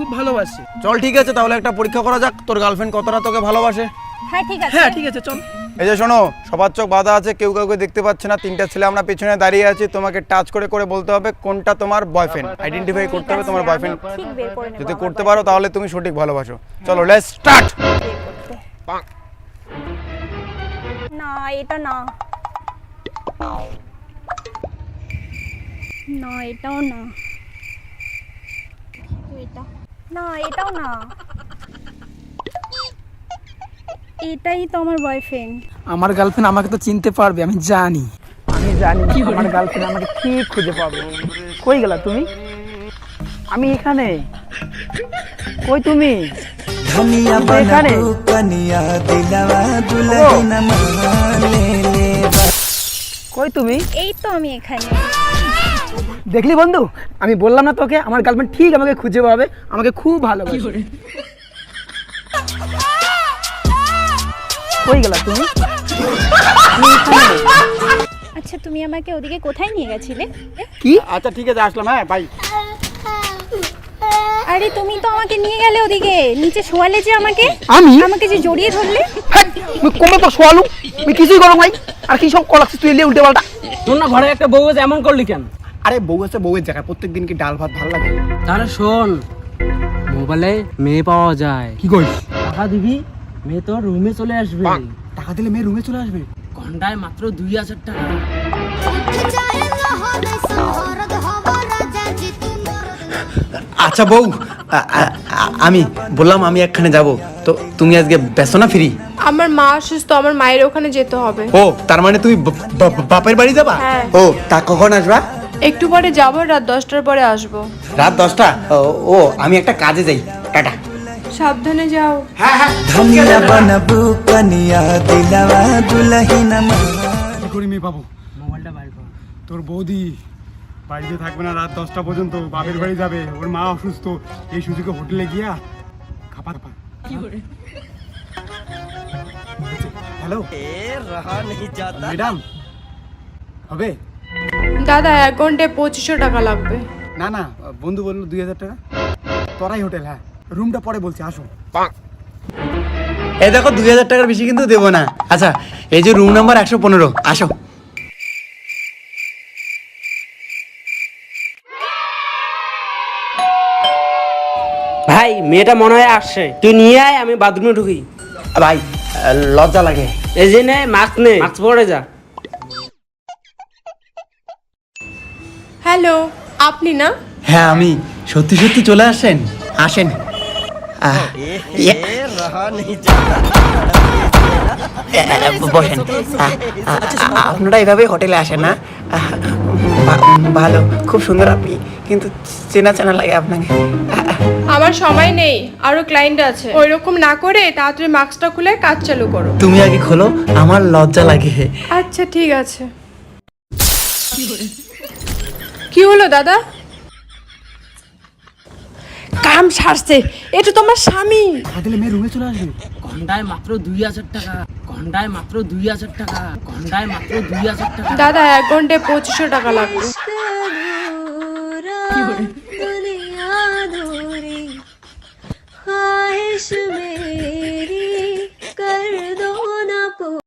খুব ভালোবাসে। চল ঠিক আছে, তাহলে একটা পরীক্ষা করা যাক, তোর গার্লফ্রেন্ড কতটা তোকে ভালোবাসে। হ্যাঁ ঠিক আছে। হ্যাঁ ঠিক আছে চল। এই যে শোনো, সবার চোখ বাঁধা আছে, কেউ কাউকে দেখতে পাচ্ছে না। তিনটা ছেলে আমরা পেছনে দাঁড়িয়ে আছি, তোমাকে টাচ করে করে বলতে হবে কোনটা তোমার বয়ফ্রেন্ড, আইডেন্টিফাই করতে হবে তোমার বয়ফ্রেন্ড। ঠিক বের করে নেব। যদি করতে পারো তাহলে তুমি সঠিক ভালোবাসো। চলো লেটস স্টার্ট। না এটা না, না এটাও না, এটা না, এটাও না, এটাই তো আমার বয়ফ্রেন্ড। আমার গার্লফ্রেন্ড আমাকে তো চিনতে পারবে, আমি জানি আমার গার্লফ্রেন্ড আমাকে ঠিক খুঁজে পাবে। কই গেলা তুমি? আমি এখানে। কই তুমি? এখানে। কই তুমি? এই তো আমি এখানে। দেখলি বন্ধু, আমি বললাম না তোকে, আমার গার্লফ্রেন্ড ঠিক আমাকে খুঁজে পাবে, আমাকে খুব ভালোবাসে। কই গেলা তুমি? আচ্ছা তুমি আমাকে ওদিকে কোথায় নিয়ে গেছিলে? কি? আচ্ছা ঠিক আছে, আসলাম। হ্যাঁ বাই। আরে তুমি তো আমাকে নিয়ে গেলে ওদিকে, নিচে শোয়ালে যে আমাকে, আমাকে যে জড়িয়ে ধরলে। তুই কমে তো শোয়ালু, তুই কিছুই করো ভাই, আর কি সব কলাচ্ছিস তুই এলে উল্টে পাল্টা। তোর না ঘরে একটা বউ আছে, এমন করলি কেন? আরে বউ আছে, বউয়ের জায়গায় প্রত্যেকদিন কি ডাল ভাত ভালো লাগে? তাহলে শোন, মোবাইলে মেয়ে পাওয়া যায়, কি করিস? টাকা দিবি, মেয়ে তোর রুমে চলে আসবে। টাকা দিলে মেয়ে রুমে চলে আসবে? ঘন্টায় মাত্র 2000 টাকা। আচ্ছা বউ, আমি বললাম আমি একখানে যাব, তো তুমি আজকে ব্যস্ত না? ফ্রি? আমার মা অসুস্থ, আমার মায়ের ওখানে যেতে হবে। ও তার মানে তুমি বাপের বাড়ি যাবা? হ্যাঁ। ও তা কখন আসবা? একটু পরে যাবো, রাত 10টার পরে আসবো। রাত 10টা? ও আমি একটা কাজে যাই, টাটা। সাবধানে যাও। হ্যাঁ হ্যাঁ। কি করি মেয়ে বাবু? মোবাইলটা বাইর কর। তোর বৌদি বাড়িতে থাকবে না রাত 10টা পর্যন্ত, বাপের বাড়ি যাবে, ওর মা অসুস্থ। এই সুযোগে হোটেলে গিয়া খাবার পা। হ্যালো ম্যাডাম, হবে? দাদা 1 ঘন্টায় 2500 টাকা লাগবে। না না, বন্ধু বললো 2000 টাকা। তোরাই হোটেল, হ্যাঁ রুমটা পরে বলছি, আসো। এই দেখো 2000 টাকার বেশি কিন্তু দেবো না। আচ্ছা এই যে রুম নাম্বার 115, আসো। ভাই মেয়েটা মনে হয় আসছে, তুই নিয়ে আয়, আমি বাথরুমে ঢুকি। ভাই লজ্জা লাগে। এই যে নে, মাস্ক নে, মাস্ক পরে যা। হ্যালো, আপনি না? হ্যাঁ আমি। সত্যি সত্যি চলে আসেন, আসেন। বসেন। আপনারা এভাবে হোটেলে আসেন না? ভালো, খুব সুন্দর আপনি, কিন্তু চেনা চেনা লাগে আপনাকে। আমার সময় নেই, আরো ক্লায়েন্ট আছে। ওইরকম না করে তাড়াতাড়ি মাস্কটা খুলে কাজ চালু করো। তুমি আগে খোলো, আমার লজ্জা লাগে। আচ্ছা ঠিক আছে। কি হলো দাদা? কাম সারছে, এটা তোমার স্বামী। টাকা দিলে মেয়ে রুমে চলে আসবে। ঘন্টায় মাত্র 2000 টাকা, ঘন্টায় মাত্র 2000 টাকা, ঘন্টায় মাত্র 2000 টাকা। দাদা 1 ঘন্টায় 2500 টাকা লাগবে। दुनिया अधूरी ख्वाहिश